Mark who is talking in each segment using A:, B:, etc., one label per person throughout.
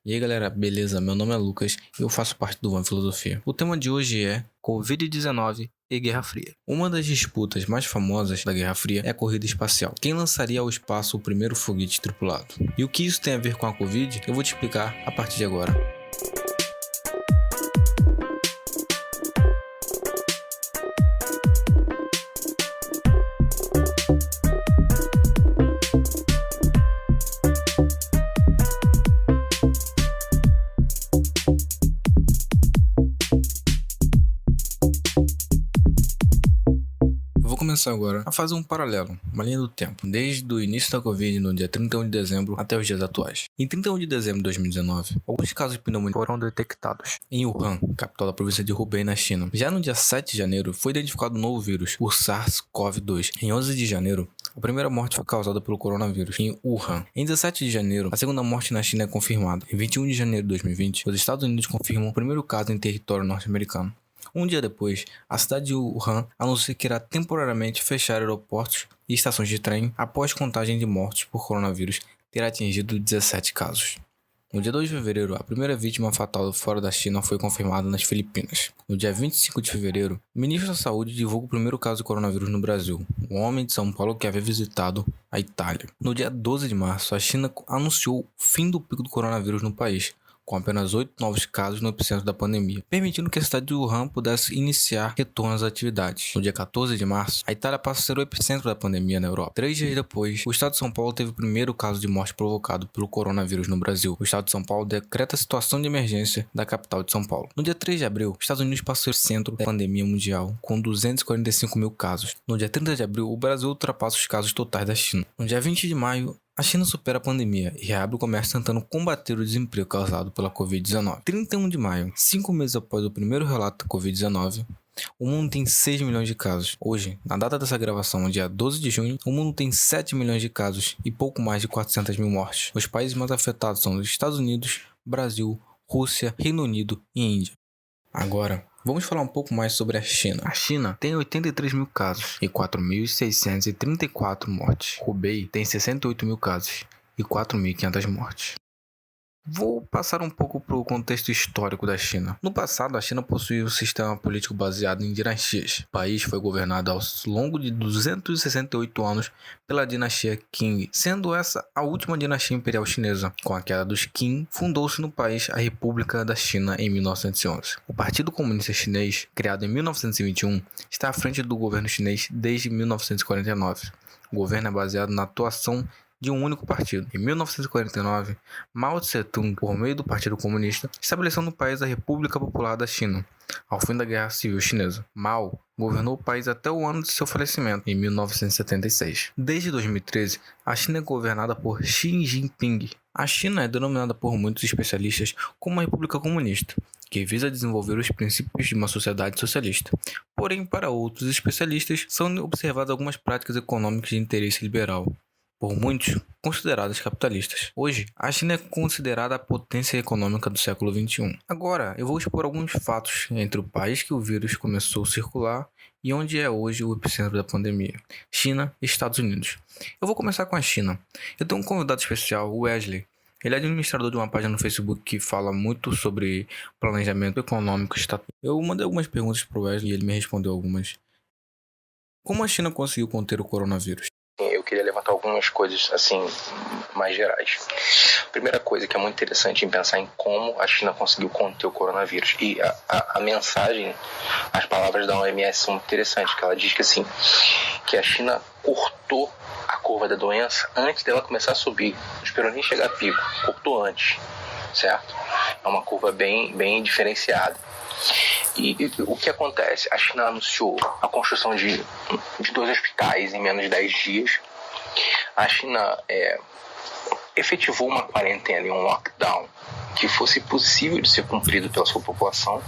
A: E aí galera, beleza? Meu nome é Lucas e eu faço parte do Van Filosofia. O tema de hoje é Covid-19 e Guerra Fria. Uma das disputas mais famosas da Guerra Fria é a corrida espacial. Quem lançaria ao espaço o primeiro foguete tripulado? E o que isso tem a ver com a Covid? Eu vou te explicar a partir de agora. Vou começar agora a fazer um paralelo, uma linha do tempo, desde o início da Covid no dia 31 de dezembro até os dias atuais. Em 31 de dezembro de 2019, alguns casos de pneumonia foram detectados em Wuhan, capital da província de Hubei, na China. Já no dia 7 de janeiro, foi identificado um novo vírus, o SARS-CoV-2. Em 11 de janeiro, a primeira morte foi causada pelo coronavírus em Wuhan. Em 17 de janeiro, a segunda morte na China é confirmada. Em 21 de janeiro de 2020, os Estados Unidos confirmam o primeiro caso em território norte-americano. Um dia depois, a cidade de Wuhan anuncia que irá temporariamente fechar aeroportos e estações de trem após contagem de mortes por coronavírus ter atingido 17 casos. No dia 2 de fevereiro, a primeira vítima fatal fora da China foi confirmada nas Filipinas. No dia 25 de fevereiro, o ministro da Saúde divulga o primeiro caso de coronavírus no Brasil, um homem de São Paulo que havia visitado a Itália. No dia 12 de março, a China anunciou o fim do pico do coronavírus no país, com apenas 8 novos casos no epicentro da pandemia, permitindo que a cidade de Wuhan pudesse iniciar retorno às atividades. No dia 14 de março, a Itália passa a ser o epicentro da pandemia na Europa. 3 dias depois, o estado de São Paulo teve o primeiro caso de morte provocado pelo coronavírus no Brasil. O estado de São Paulo decreta a situação de emergência da capital de São Paulo. No dia 3 de abril, os Estados Unidos passou a ser o centro da pandemia mundial, com 245 mil casos. No dia 30 de abril, o Brasil ultrapassa os casos totais da China. No dia 20 de maio, a China supera a pandemia e reabre o comércio tentando combater o desemprego causado pela Covid-19. 31 de maio, 5 meses após o primeiro relato da Covid-19, o mundo tem 6 milhões de casos. Hoje, na data dessa gravação, dia 12 de junho, o mundo tem 7 milhões de casos e pouco mais de 400 mil mortes. Os países mais afetados são os Estados Unidos, Brasil, Rússia, Reino Unido e Índia. Agora, vamos falar um pouco mais sobre a China. A China tem 83 mil casos e 4.634 mortes. Hubei tem 68 mil casos e 4.500 mortes. Vou passar um pouco para o contexto histórico da China. No passado, a China possuía um sistema político baseado em dinastias. O país foi governado ao longo de 268 anos pela dinastia Qing, sendo essa a última dinastia imperial chinesa. Com a queda dos Qing, fundou-se no país a República da China em 1911. O Partido Comunista Chinês, criado em 1921, está à frente do governo chinês desde 1949. O governo é baseado na atuação de um único partido. Em 1949, Mao Tse-tung, por meio do Partido Comunista, estabeleceu no país a República Popular da China, ao fim da Guerra Civil Chinesa. Mao governou o país até o ano de seu falecimento, em 1976. Desde 2013, a China é governada por Xi Jinping. A China é denominada por muitos especialistas como uma república comunista, que visa desenvolver os princípios de uma sociedade socialista. Porém, para outros especialistas, são observadas algumas práticas econômicas de interesse liberal, por muitos consideradas capitalistas. Hoje, a China é considerada a potência econômica do século XXI. Agora, eu vou expor alguns fatos entre o país que o vírus começou a circular e onde é hoje o epicentro da pandemia: China e Estados Unidos. Eu vou começar com a China. Eu tenho um convidado especial, o Wesley. Ele é administrador de uma página no Facebook que fala muito sobre planejamento econômico. Eu mandei algumas perguntas para o Wesley e ele me respondeu algumas. Como a China conseguiu conter o coronavírus?
B: Eu queria levantar algumas coisas assim mais gerais. Primeira coisa que é muito interessante em pensar em como a China conseguiu conter o coronavírus. E a mensagem, as palavras da OMS são muito interessantes, que ela diz que assim, que a China cortou a curva da doença antes dela começar a subir. Não esperou nem chegar a pico, cortou antes, certo? É uma curva bem diferenciada. E o que acontece? A China anunciou a construção de 2 hospitais em menos de 10 dias. A China efetivou uma quarentena e um lockdown que fosse possível de ser cumprido pela sua população.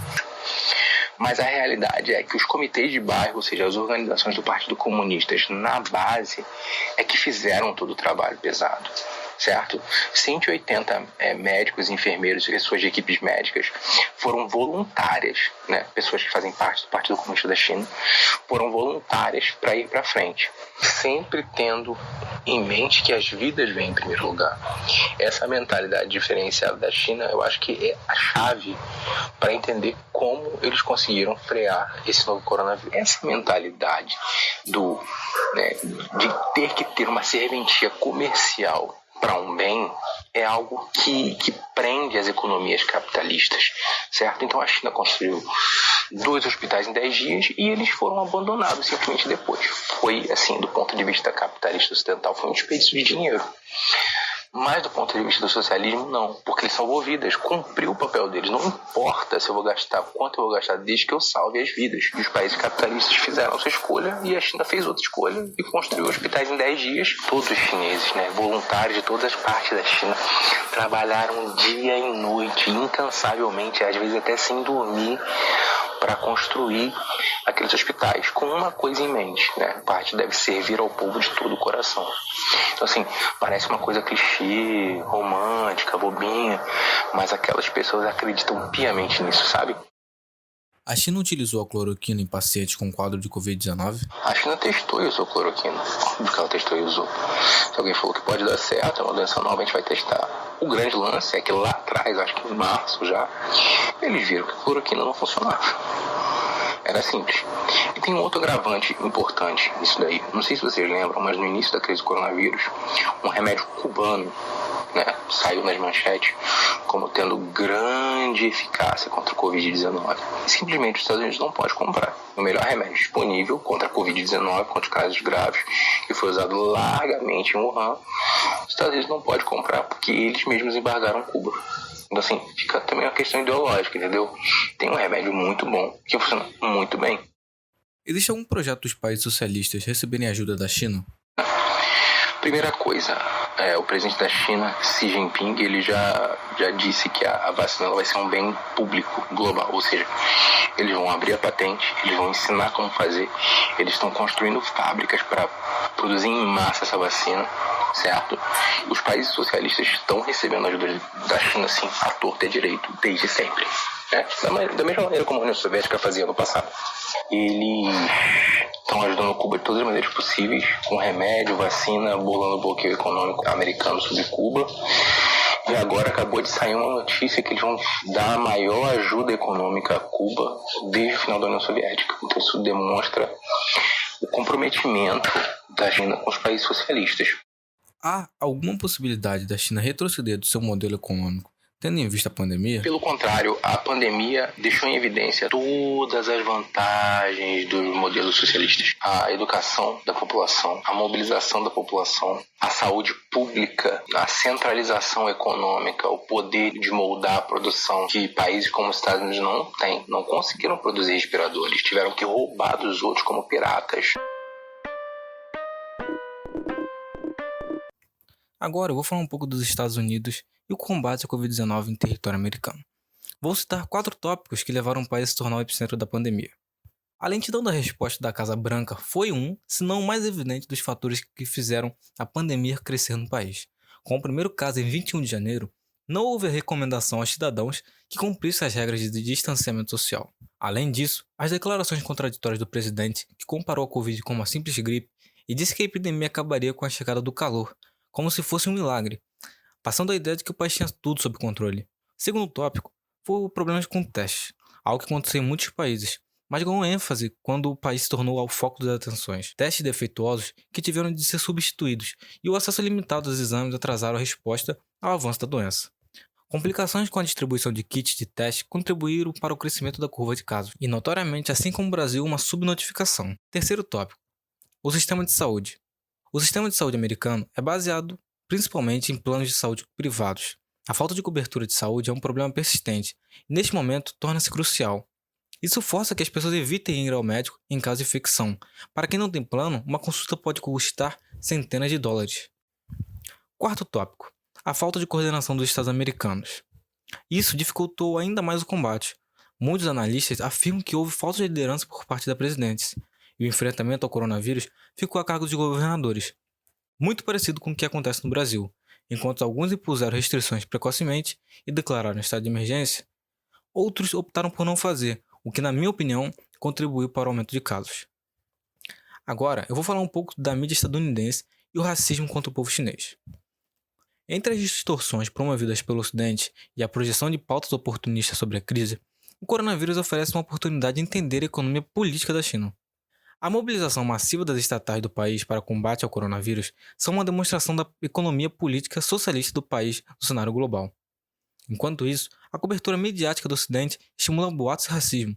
B: Mas a realidade é que os comitês de bairro, ou seja, as organizações do Partido Comunista na base, é que fizeram todo o trabalho pesado, certo? 180 médicos e enfermeiros e suas equipes médicas foram voluntárias, né? Pessoas que fazem parte do Partido Comunista da China foram voluntárias para ir para frente, sempre tendo em mente que as vidas vêm em primeiro lugar. Essa mentalidade diferenciada da China, eu acho que é a chave para entender como eles conseguiram frear esse novo coronavírus. Essa mentalidade de ter que ter uma serventia comercial para um bem é algo que prende as economias capitalistas, certo? Então a China construiu 2 hospitais em 10 dias e eles foram abandonados simplesmente depois. Foi, assim, do ponto de vista capitalista ocidental, foi um desperdício de dinheiro. Mas do ponto de vista do socialismo, não, porque eles salvou vidas, cumpriu o papel deles. Não importa se eu vou gastar, quanto eu vou gastar, desde que eu salve as vidas. E os países capitalistas fizeram a sua escolha e a China fez outra escolha e construiu hospitais em 10 dias. Todos os chineses, voluntários de todas as partes da China, trabalharam dia e noite, incansavelmente, às vezes até sem dormir, para construir aqueles hospitais, com uma coisa em mente, A parte deve servir ao povo de todo o coração. Então, assim, parece uma coisa clichê, romântica, bobinha, mas aquelas pessoas acreditam piamente nisso, sabe?
A: A China utilizou a cloroquina em pacientes com quadro de Covid-19?
B: A China testou e usou cloroquina. Óbvio que ela testou e usou. Se alguém falou que pode dar certo, é uma doença nova, a gente vai testar. O grande lance é que lá atrás, acho que em março já, eles viram que a cloroquina não funcionava. Era simples. E tem um outro agravante importante nisso daí. Não sei se vocês lembram, mas no início da crise do coronavírus, um remédio cubano, saiu nas manchetes como tendo grande eficácia contra a Covid-19. E simplesmente os Estados Unidos não podem comprar. O melhor remédio disponível contra a Covid-19, contra os casos graves, que foi usado largamente em Wuhan, os Estados Unidos não podem comprar porque eles mesmos embargaram Cuba. Então, assim, fica também uma questão ideológica, entendeu? Tem um remédio muito bom, que funciona muito bem.
A: Existe algum projeto dos países socialistas receberem ajuda da China?
B: Primeira coisa, o presidente da China, Xi Jinping, ele já disse que a vacina vai ser um bem público, global, ou seja, eles vão abrir a patente, eles vão ensinar como fazer, eles estão construindo fábricas para produzir em massa essa vacina, certo? Os países socialistas estão recebendo ajuda da China, sim, à torta e à direito, desde sempre. Da mesma maneira como a União Soviética fazia no passado. Eles estão ajudando Cuba de todas as maneiras possíveis, com remédio, vacina, bolando o bloqueio econômico americano sobre Cuba. E agora acabou de sair uma notícia que eles vão dar a maior ajuda econômica a Cuba desde o final da União Soviética. Então isso demonstra o comprometimento da China com os países socialistas.
A: Há alguma possibilidade da China retroceder do seu modelo econômico, tendo em vista a pandemia?
B: Pelo contrário, a pandemia deixou em evidência todas as vantagens dos modelos socialistas. A educação da população, a mobilização da população, a saúde pública, a centralização econômica, o poder de moldar a produção que países como os Estados Unidos não têm. Não conseguiram produzir respiradores, tiveram que roubar dos outros como piratas.
A: Agora eu vou falar um pouco dos Estados Unidos e o combate à Covid-19 em território americano. Vou citar 4 tópicos que levaram o país a se tornar o epicentro da pandemia. A lentidão da resposta da Casa Branca foi se não o mais evidente dos fatores que fizeram a pandemia crescer no país. Com o primeiro caso em 21 de janeiro, não houve a recomendação aos cidadãos que cumprissem as regras de distanciamento social. Além disso, as declarações contraditórias do presidente, que comparou a Covid com uma simples gripe e disse que a epidemia acabaria com a chegada do calor, como se fosse um milagre, passando a ideia de que o país tinha tudo sob controle. Segundo tópico, foi o problema com testes, algo que aconteceu em muitos países, mas ganhou ênfase quando o país se tornou ao foco das atenções. Testes defeituosos que tiveram de ser substituídos e o acesso limitado aos exames atrasaram a resposta ao avanço da doença. Complicações com a distribuição de kits de teste contribuíram para o crescimento da curva de casos, e notoriamente, assim como o Brasil, uma subnotificação. Terceiro tópico, o sistema de saúde. O sistema de saúde americano é baseado principalmente em planos de saúde privados. A falta de cobertura de saúde é um problema persistente e, neste momento, torna-se crucial. Isso força que as pessoas evitem ir ao médico em caso de infecção. Para quem não tem plano, uma consulta pode custar centenas de dólares. Quarto tópico, a falta de coordenação dos Estados americanos. Isso dificultou ainda mais o combate. Muitos analistas afirmam que houve falta de liderança por parte da presidência, e o enfrentamento ao coronavírus ficou a cargo de governadores, muito parecido com o que acontece no Brasil. Enquanto alguns impuseram restrições precocemente e declararam estado de emergência, outros optaram por não fazer, o que, na minha opinião, contribuiu para o aumento de casos. Agora, eu vou falar um pouco da mídia estadunidense e o racismo contra o povo chinês. Entre as distorções promovidas pelo Ocidente e a projeção de pautas oportunistas sobre a crise, o coronavírus oferece uma oportunidade de entender a economia política da China. A mobilização massiva das estatais do país para o combate ao coronavírus são uma demonstração da economia política socialista do país no cenário global. Enquanto isso, a cobertura midiática do Ocidente estimula boatos e racismo.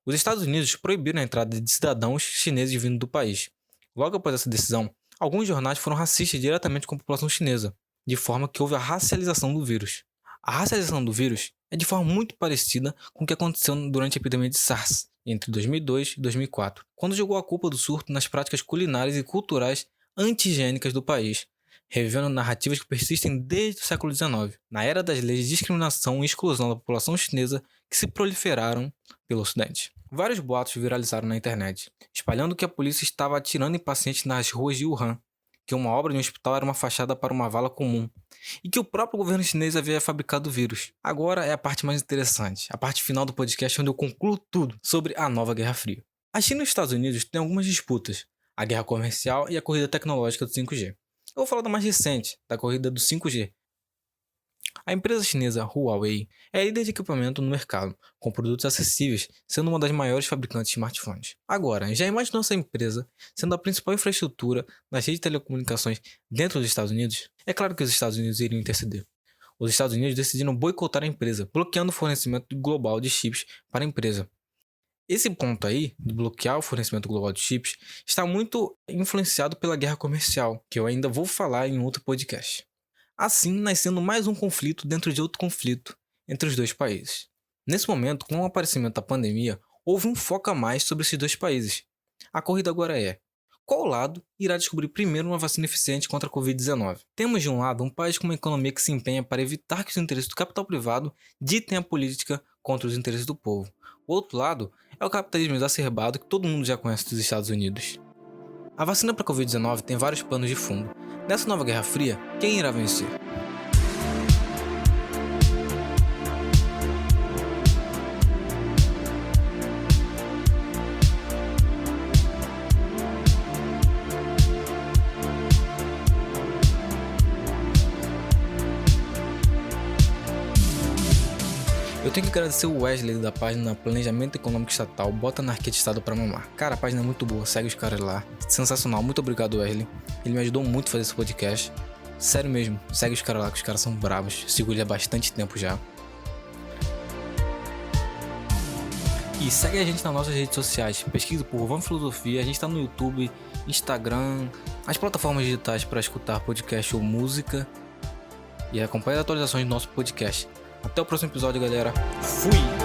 A: Os Estados Unidos proibiram a entrada de cidadãos chineses vindo do país. Logo após essa decisão, alguns jornais foram racistas diretamente com a população chinesa, de forma que houve a racialização do vírus. A racialização do vírus é de forma muito parecida com o que aconteceu durante a epidemia de SARS, entre 2002 e 2004, quando jogou a culpa do surto nas práticas culinárias e culturais anti-higiênicas do país, revivendo narrativas que persistem desde o século XIX, na era das leis de discriminação e exclusão da população chinesa que se proliferaram pelo Ocidente. Vários boatos viralizaram na internet, espalhando que a polícia estava atirando em pacientes nas ruas de Wuhan, que uma obra de um hospital era uma fachada para uma vala comum, e que o próprio governo chinês havia fabricado o vírus. Agora é a parte mais interessante, a parte final do podcast onde eu concluo tudo sobre a nova Guerra Fria. A China e os Estados Unidos têm algumas disputas, a guerra comercial e a corrida tecnológica do 5G. Eu vou falar da mais recente, da corrida do 5G. A empresa chinesa Huawei é líder de equipamento no mercado, com produtos acessíveis, sendo uma das maiores fabricantes de smartphones. Agora, já imaginou essa empresa sendo a principal infraestrutura nas redes de telecomunicações dentro dos Estados Unidos? É claro que os Estados Unidos iriam interceder. Os Estados Unidos decidiram boicotar a empresa, bloqueando o fornecimento global de chips para a empresa. Esse ponto aí, de bloquear o fornecimento global de chips, está muito influenciado pela guerra comercial, que eu ainda vou falar em outro podcast. Assim, nascendo mais um conflito dentro de outro conflito entre os dois países. Nesse momento, com o aparecimento da pandemia, houve um foco a mais sobre esses dois países. A corrida agora é: qual lado irá descobrir primeiro uma vacina eficiente contra a Covid-19? Temos de um lado um país com uma economia que se empenha para evitar que os interesses do capital privado ditem a política contra os interesses do povo. O outro lado é o capitalismo exacerbado que todo mundo já conhece dos Estados Unidos. A vacina para a Covid-19 tem vários planos de fundo. Nessa nova Guerra Fria, quem irá vencer? Eu tenho que agradecer o Wesley da página Planejamento Econômico Estatal, Bota Anarquia de Estado pra Mamar. Cara, a página é muito boa, segue os caras lá. Sensacional, muito obrigado Wesley. Ele me ajudou muito a fazer esse podcast. Sério mesmo, segue os caras lá, que os caras são bravos. Sigo ele há bastante tempo já. E segue a gente nas nossas redes sociais. Pesquisa por Vamos Filosofia. A gente tá no YouTube, Instagram, as plataformas digitais para escutar podcast ou música. E acompanhe as atualizações do nosso podcast. Até o próximo episódio, galera. Fui!